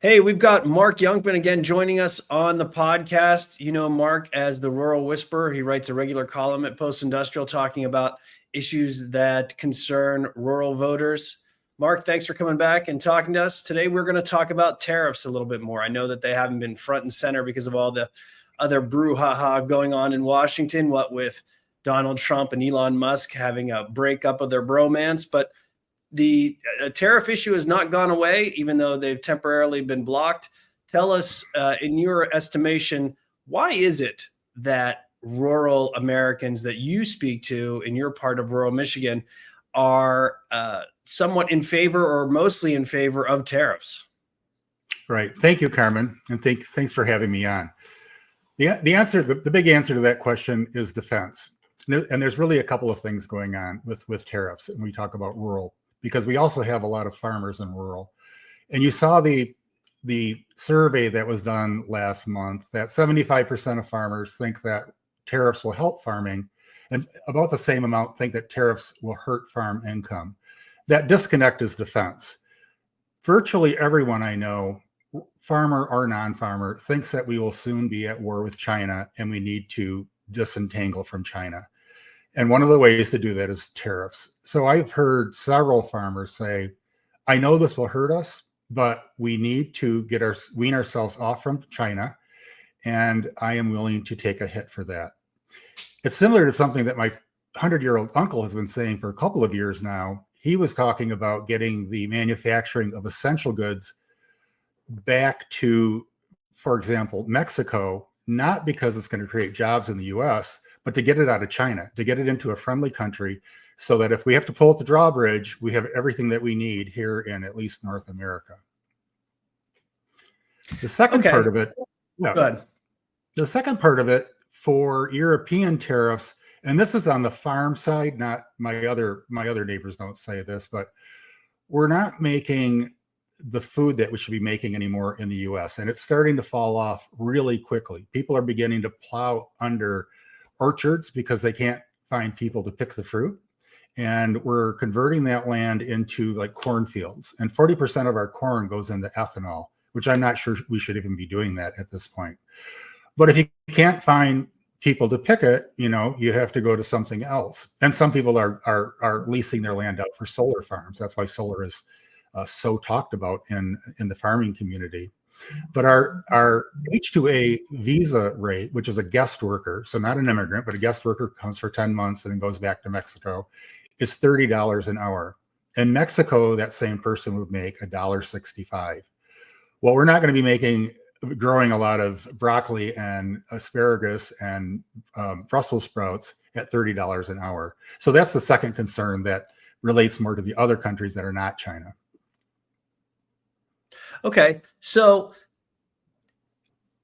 Hey, we've got Mark Yonkman again joining us on the podcast. You know Mark as the Rural Whisperer. He writes a regular column at Postindustrial talking about issues that concern rural voters. Mark, thanks for coming back and talking to us. Today, we're going to talk about tariffs a little bit more. I know that they haven't been front and center because of all the other brouhaha going on in Washington, what with Donald Trump and Elon Musk having a breakup of their bromance, but the tariff issue has not gone away, even though they've temporarily been blocked. Tell us, in your estimation, why is it that rural Americans that you speak to in your part of rural Michigan are somewhat in favor or mostly in favor of tariffs? Right. Thank you, Carmen. And thanks for having me on. The big answer to that question is defense. And there's really a couple of things going on with tariffs. And we talk about rural, because we also have a lot of farmers in rural. And you saw the survey that was done last month that 75% of farmers think that tariffs will help farming, and about the same amount think that tariffs will hurt farm income. That disconnect is defense. Virtually everyone I know, farmer or non-farmer, thinks that we will soon be at war with China and we need to disentangle from China. And one of the ways to do that is tariffs. So I've heard several farmers say, I know this will hurt us, but we need to wean ourselves off from China, and I am willing to take a hit for that. It's similar to something that my 100-year-old uncle has been saying for a couple of years now. He was talking about getting the manufacturing of essential goods back to, for example, Mexico, not because it's going to create jobs in the US, but to get it out of China, to get it into a friendly country, so that if we have to pull at the drawbridge, we have everything that we need here in at least North America. The second part of it, the second part of it for European tariffs, and this is on the farm side, not my other neighbors don't say this, but we're not making the food that we should be making anymore in the US, and it's starting to fall off really quickly. People are beginning to plow under orchards because they can't find people to pick the fruit. And we're converting that land into like cornfields. And 40% of our corn goes into ethanol, which I'm not sure we should even be doing that at this point. But if you can't find people to pick it, you have to go to something else. And some people are leasing their land out for solar farms. That's why solar is so talked about in the farming community. But our H-2A visa rate, which is a guest worker, so not an immigrant, but a guest worker, comes for 10 months and then goes back to Mexico, is $30 an hour. In Mexico, that same person would make $1.65. Well, we're not going to be growing a lot of broccoli and asparagus and Brussels sprouts at $30 an hour. So that's the second concern that relates more to the other countries that are not China. Okay, so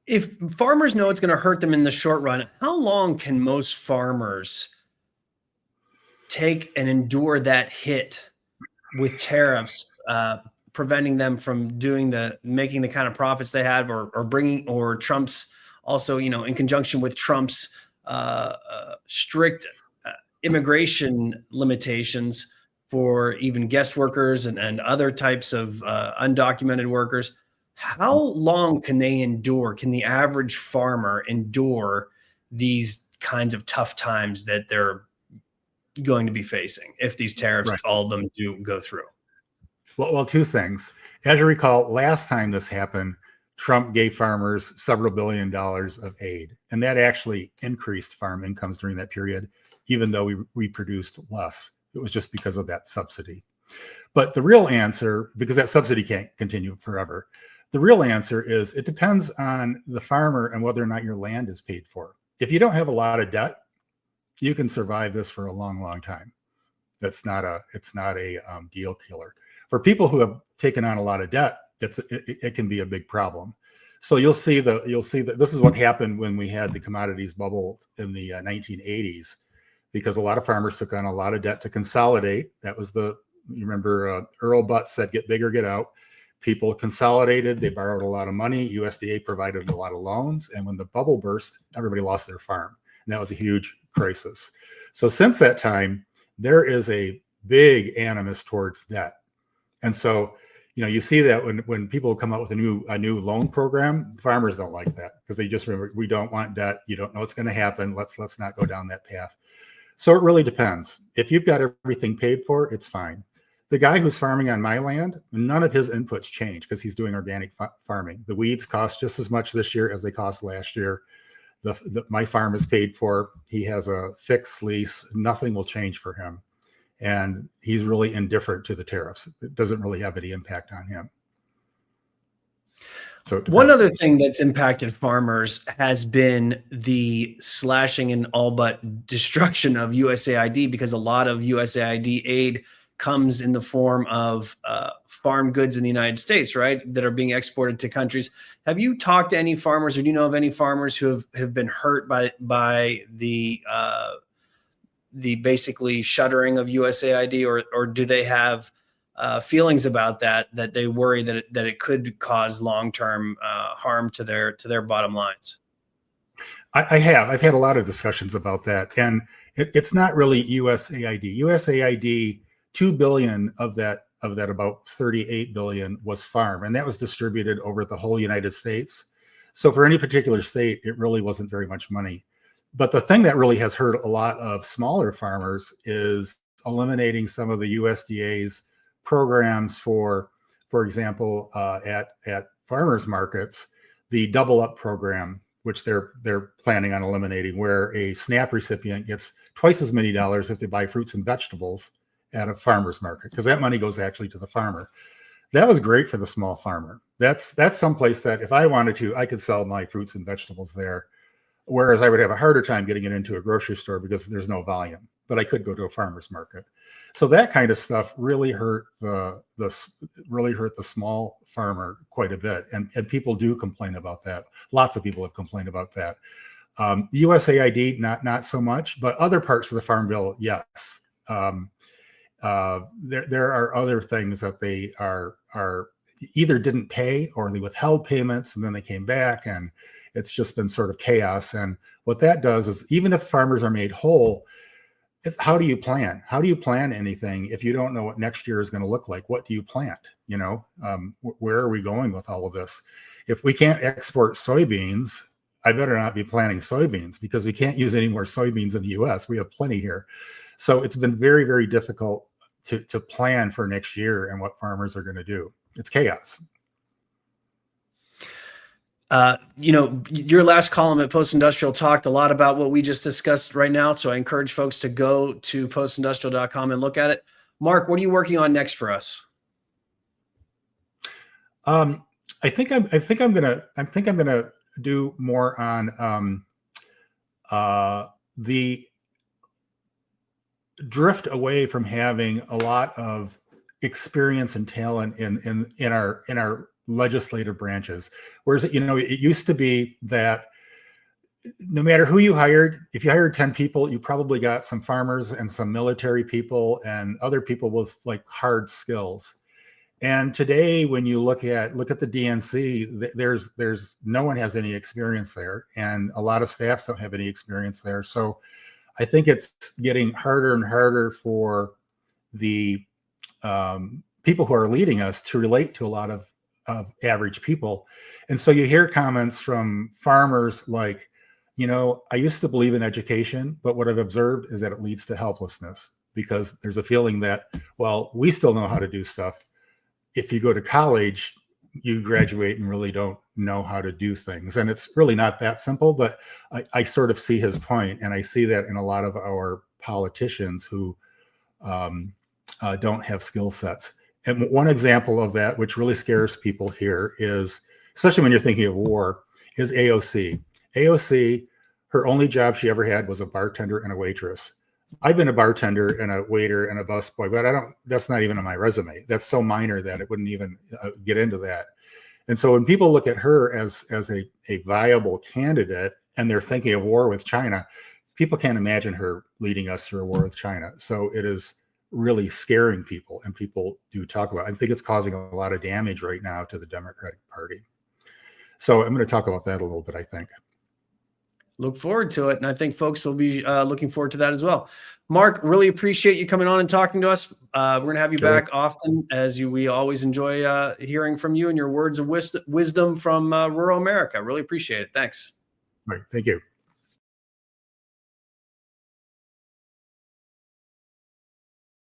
if farmers know it's going to hurt them in the short run, how long can most farmers take and endure that hit with tariffs, preventing them from making the kind of profits they have, or Trump's also, in conjunction with Trump's strict immigration limitations for even guest workers and other types of undocumented workers? How long can they endure? Can the average farmer endure these kinds of tough times that they're going to be facing if these tariffs, all of them, do go through? Well, two things. As you recall, last time this happened, Trump gave farmers several $billion of aid, and that actually increased farm incomes during that period, even though we produced less. It was just because of that subsidy. But the real answer, because that subsidy can't continue forever, the real answer is it depends on the farmer and whether or not your land is paid for. If you don't have a lot of debt, you can survive this for a long, long time. It's not a deal killer. For people who have taken on a lot of debt, it can be a big problem. So you'll see that this is what happened when we had the commodities bubble in the 1980s. Because a lot of farmers took on a lot of debt to consolidate. That was you remember Earl Butz said, get bigger, get out. People consolidated, they borrowed a lot of money. USDA provided a lot of loans. And when the bubble burst, everybody lost their farm. And that was a huge crisis. So since that time, there is a big animus towards debt. And so, you see that when people come out with a new loan program, farmers don't like that because they just remember, we don't want debt. You don't know what's going to happen. Let's not go down that path. So it really depends. If you've got everything paid for, it's fine. The guy who's farming on my land, none of his inputs change because he's doing organic farming. The weeds cost just as much this year as they cost last year. My farm is paid for. He has a fixed lease. Nothing will change for him. And he's really indifferent to the tariffs. It doesn't really have any impact on him. So one other thing that's impacted farmers has been the slashing and all but destruction of USAID, because a lot of USAID aid comes in the form of farm goods in the United States, right, that are being exported to countries. Have you talked to any farmers, or do you know of any farmers who have been hurt by the basically shuttering of USAID, or do they have feelings about that they worry that it could cause long-term harm to their bottom lines? I've had a lot of discussions about that, and it's not really USAID. USAID, 2 billion of that about 38 billion was farm, and that was distributed over the whole United States. So for any particular state, it really wasn't very much money. But the thing that really has hurt a lot of smaller farmers is eliminating some of the USDA's programs for example, at farmers markets, the double up program, which they're planning on eliminating, where a SNAP recipient gets twice as many dollars if they buy fruits and vegetables at a farmer's market, because that money goes actually to the farmer. That was great for the small farmer. That's someplace that if I wanted to, I could sell my fruits and vegetables there. Whereas I would have a harder time getting it into a grocery store because there's no volume, but I could go to a farmer's market. So that kind of stuff really hurt the small farmer quite a bit. And people do complain about that. Lots of people have complained about that. USAID, not so much, but other parts of the Farm Bill, yes. There are other things that they are either didn't pay, or they withheld payments and then they came back, and it's just been sort of chaos. And what that does is, even if farmers are made whole, it's how do you plan? How do you plan anything if you don't know what next year is going to look like? What do you plant? Where are we going with all of this? If we can't export soybeans, I better not be planting soybeans, because we can't use any more soybeans in the US. We have plenty here. So it's been very, very difficult to plan for next year and what farmers are going to do. It's chaos. Your last column at Postindustrial talked a lot about what we just discussed right now. So I encourage folks to go to postindustrial.com and look at it. Mark, what are you working on next for us? I think I'm gonna do more on the drift away from having a lot of experience and talent in our legislative branches. Whereas, it used to be that no matter who you hired, if you hired 10 people, you probably got some farmers and some military people and other people with like hard skills. And today, when you look at the DNC, there's no one has any experience there, and a lot of staffs don't have any experience there. So I think it's getting harder and harder for the people who are leading us to relate to a lot of average people. And so you hear comments from farmers like, I used to believe in education, but what I've observed is that it leads to helplessness, because there's a feeling that, well, we still know how to do stuff. If you go to college, you graduate and really don't know how to do things. And it's really not that simple, but I sort of see his point, and I see that in a lot of our politicians who don't have skill sets. And one example of that, which really scares people here, is, especially when you're thinking of war, is AOC. AOC, her only job she ever had was a bartender and a waitress. I've been a bartender and a waiter and a busboy, but that's not even on my resume. That's so minor that it wouldn't even get into that. And so when people look at her as a viable candidate, and they're thinking of war with China, people can't imagine her leading us through a war with China. So it is really scaring people, and people do talk about it. I think it's causing a lot of damage right now to the Democratic Party. So I'm going to talk about that a little bit, I think. Look forward to it. And I think folks will be looking forward to that as well. Mark, really appreciate you coming on and talking to us. We're going to have you Sure. back often, as we always enjoy hearing from you and your words of wisdom from rural America. Really appreciate it. Thanks. Right. Thank you.